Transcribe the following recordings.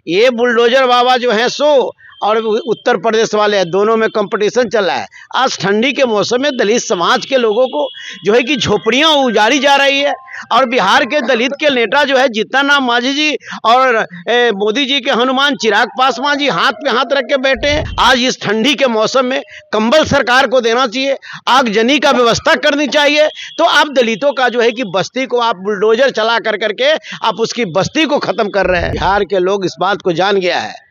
ये बुलडोजर बाबा जो हैं सो और उत्तर प्रदेश वाले हैं, दोनों में कंपटीशन चल रहा है। आज ठंडी के मौसम में दलित समाज के लोगों को जो है कि झोपड़ियां उजाड़ी जा रही है और बिहार के दलित के नेता जो है जीतन राम मांझी जी और मोदी जी के हनुमान चिराग पासवान जी हाथ पे हाथ रख के बैठे हैं। आज इस ठंडी के मौसम में कंबल सरकार को देना चाहिए, आगजनी का व्यवस्था करनी चाहिए। तो आप दलितों का जो है कि बस्ती को आप बुलडोजर चला कर करके आप उसकी बस्ती को खत्म कर रहे हैं। बिहार के लोग इस बात को जान गया है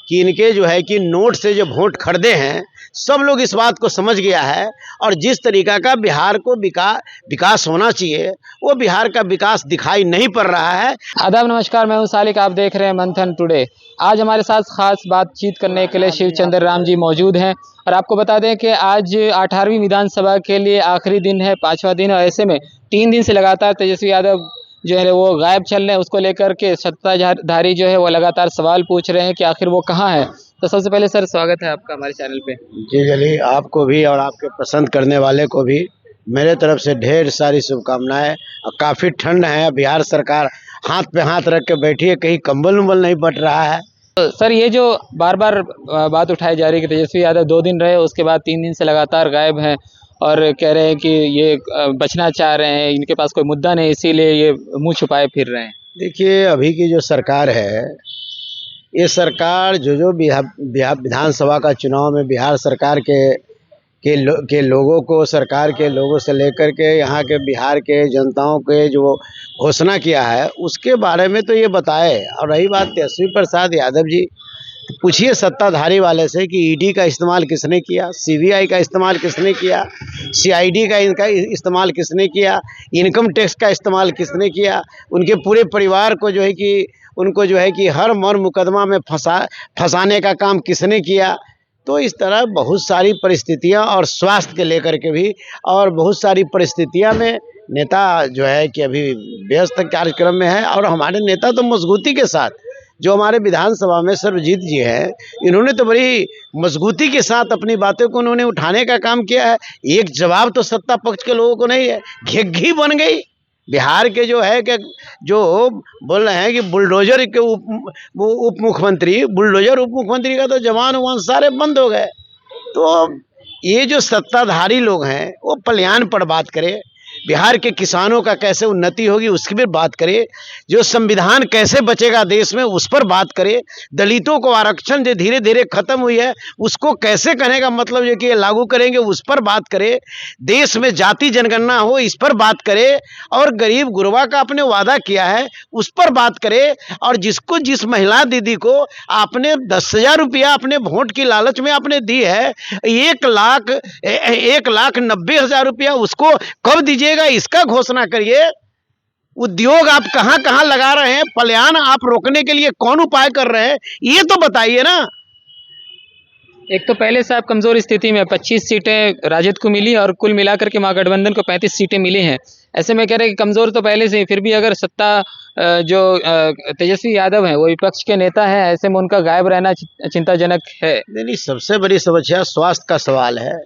कि इनके जो है कि नोट से जो वोट खरीदे हैं, सब लोग इस बात को समझ गया है। और जिस तरीका का बिहार को विकास होना चाहिए वो बिहार का विकास दिखाई नहीं पड़ रहा है। आदाब नमस्कार, मैं हूं सालिक, आप देख रहे हैं मंथन टुडे। आज हमारे साथ खास बातचीत करने के लिए शिवचंद्र राम जी मौजूद हैं और आपको बता दें कि आज 18वीं विधानसभा के लिए आखिरी दिन है, 5वां दिन, और ऐसे में 3 दिन से लगातार तेजस्वी यादव जो है वो गायब चल रहे हैं। उसको लेकर के सत्ताधारी जो है वो लगातार सवाल पूछ रहे हैं कि आखिर वो कहाँ है। तो सबसे पहले सर स्वागत है आपका हमारे चैनल पे। जी चलिए, आपको भी और आपके पसंद करने वाले को भी मेरे तरफ से ढेर सारी शुभकामनाएं। और काफ़ी ठंड है, बिहार सरकार हाथ पे हाथ रख के बैठी है, कहीं कंबल उम्बल नहीं बट रहा है। तो सर ये जो बार बार बात उठाई जा रही है कि तेजस्वी यादव 2 दिन रहे, उसके बाद 3 दिन से लगातार गायब हैं और कह रहे हैं कि ये बचना चाह रहे हैं, इनके पास कोई मुद्दा नहीं, इसीलिए ये मुंह छुपाए फिर रहे हैं। देखिए, अभी की जो सरकार है, ये सरकार जो विधानसभा का चुनाव में बिहार सरकार के लोगों को, सरकार के लोगों से लेकर के यहाँ के बिहार के जनताओं के जो घोषणा किया है उसके बारे में तो ये बताए। और रही बात तेजस्वी प्रसाद यादव जी, पूछिए सत्ताधारी वाले से कि ईडी का इस्तेमाल किसने किया, सीबीआई का इस्तेमाल किसने किया, सीआईडी का इनका इस्तेमाल किसने किया, इनकम टैक्स का इस्तेमाल किसने किया, उनके पूरे परिवार को जो है कि उनको जो है कि हर मर मुकदमा में फंसाने का काम किसने किया। तो इस तरह बहुत सारी परिस्थितियां और स्वास्थ्य के लेकर के भी और बहुत सारी परिस्थितियां में नेता जो है कि अभी व्यस्त कार्यक्रम में है। और हमारे नेता तो मजबूती के साथ, जो हमारे विधानसभा में सर्वजीत जी हैं, इन्होंने तो बड़ी मजबूती के साथ अपनी बातों को उन्होंने उठाने का काम किया है। एक जवाब तो सत्ता पक्ष के लोगों को नहीं है, घिघी बन गई। बिहार के जो है कि जो बोल रहे हैं कि बुलडोजर के उप मुख्यमंत्री, बुलडोजर उप मुख्यमंत्री का तो जवान उवान सारे बंद हो गए। तो ये जो सत्ताधारी लोग हैं वो पलायन पर बात करें, बिहार के किसानों का कैसे उन्नति होगी उसकी भी बात करें, जो संविधान कैसे बचेगा देश में उस पर बात करें, दलितों को आरक्षण जो धीरे धीरे खत्म हुई है उसको कैसे करने का मतलब जो कि लागू करेंगे उस पर बात करें, देश में जाति जनगणना हो इस पर बात करें, और गरीब गुरबा का आपने वादा किया है उस पर बात करें। और जिस महिला दीदी को आपने 10,000 रुपया अपने वोट की लालच में आपने दी है, 1,90,000 रुपया उसको कब दीजिएगा, इसका घोषणा करिए। उद्योग आप कहां कहां लगा रहे हैं, पलायन आप रोकने के लिए कौन उपाय कर रहे हैं, ये तो बताइए ना। एक तो पहले से आप कमजोर स्थिति में, 25 सीटें राजद को मिली और कुल मिलाकर के महागठबंधन को 35 सीटें मिली हैं। ऐसे में कह रहे हैं कि कमजोर तो पहले से, फिर भी अगर सत्ता जो तेजस्वी यादव हैं वो विपक्ष के नेता हैं, ऐसे में उनका गायब रहना चिंताजनक है। नहीं, सबसे बड़ी समस्या स्वास्थ्य का सवाल है,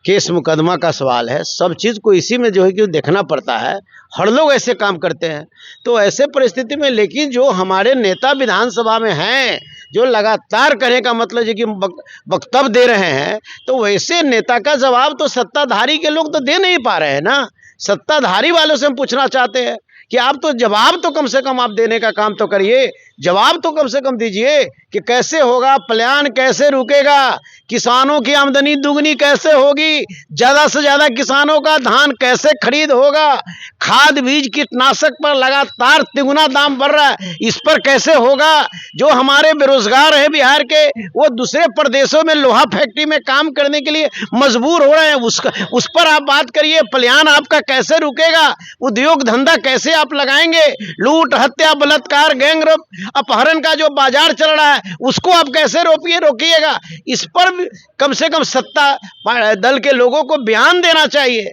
केस मुकदमा का सवाल है, सब चीज़ को इसी में जो है कि देखना पड़ता है। हर लोग ऐसे काम करते हैं। तो ऐसे परिस्थिति में लेकिन जो हमारे नेता विधानसभा में हैं, जो लगातार कहने का मतलब है कि वक्तव्य दे रहे हैं, तो वैसे नेता का जवाब तो सत्ताधारी के लोग तो दे नहीं पा रहे हैं ना। सत्ताधारी वालों से हम पूछना चाहते हैं कि आप तो जवाब तो कम से कम आप देने का काम तो करिए, जवाब तो कम से कम दीजिए कि कैसे होगा, पलायन कैसे रुकेगा, किसानों की आमदनी दुगनी कैसे होगी, ज़्यादा से ज़्यादा किसानों का धान कैसे खरीद होगा, खाद बीज कीटनाशक पर लगातार तिगुना दाम बढ़ रहा है, इस पर कैसे होगा। जो हमारे बेरोजगार हैं बिहार के, वो दूसरे प्रदेशों में लोहा फैक्ट्री में काम करने के लिए मजबूर हो रहे हैं, उस पर आप बात करिए। पलायन आपका कैसे रुकेगा, उद्योग धंधा कैसे आप लगाएंगे, लूट हत्या बलात्कार गैंगरेप अपहरण का जो बाजार चल रहा है उसको आप कैसे रोकिएगा। इस पर कम से कम सत्ता दल के लोगों को बयान देना चाहिए।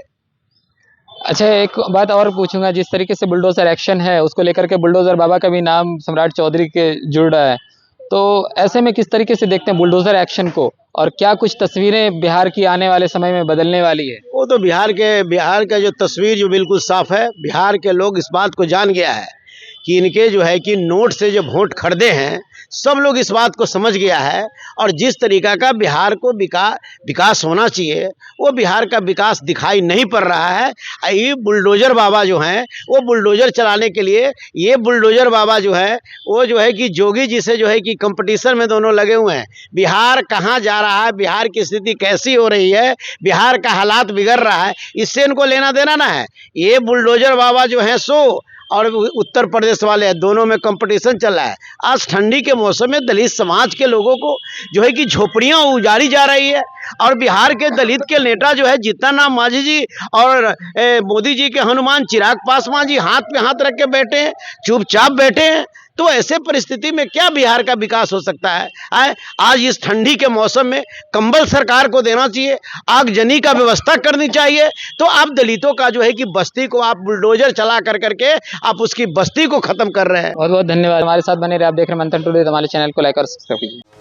अच्छा, एक बात और पूछूंगा, जिस तरीके से बुलडोजर एक्शन है उसको लेकर के बुलडोजर बाबा का भी नाम सम्राट चौधरी के जुड़ रहा है, तो ऐसे में किस तरीके से देखते हैं बुलडोजर एक्शन को, और क्या कुछ तस्वीरें बिहार की आने वाले समय में बदलने वाली है? वो तो बिहार का जो तस्वीर जो बिल्कुल साफ है। बिहार के लोग इस बात को जान गया है कि इनके जो है कि नोट से जो वोट खरीदे हैं, सब लोग इस बात को समझ गया है। और जिस तरीका का बिहार को विकास होना चाहिए वो बिहार का विकास दिखाई नहीं पड़ रहा है। ये बुलडोजर बाबा जो हैं वो बुलडोजर चलाने के लिए, ये बुलडोजर बाबा जो है वो जो है कि जोगी जी से जो है कि कंपटीशन में दोनों लगे हुए हैं। बिहार कहाँ जा रहा है, बिहार की स्थिति कैसी हो रही है, बिहार का हालात बिगड़ रहा है, इससे इनको लेना देना ना है। ये बुलडोजर बाबा जो हैं सो और उत्तर प्रदेश वाले हैं, दोनों में कंपटीशन चल रहा है। आज ठंडी के मौसम में दलित समाज के लोगों को जो है कि झोपड़ियां उजाड़ी जा रही है। और बिहार के दलित के नेता जो है जीतन राम मांझी जी और मोदी जी के हनुमान चिराग पासवान जी हाथ पे हाथ रख के बैठे हैं, चुपचाप बैठे हैं। तो ऐसे परिस्थिति में क्या बिहार का विकास हो सकता है? आज इस ठंडी के मौसम में कंबल सरकार को देना चाहिए, आगजनी का व्यवस्था करनी चाहिए। तो आप दलितों का जो है कि बस्ती को आप बुलडोजर चला करके आप उसकी बस्ती को खत्म कर रहे हैं। बहुत बहुत धन्यवाद। हमारे साथ बने रहे। आप देख रहे हैं मंथन टुडे। हमारे चैनल को लाइक और सब्सक्राइब कीजिए।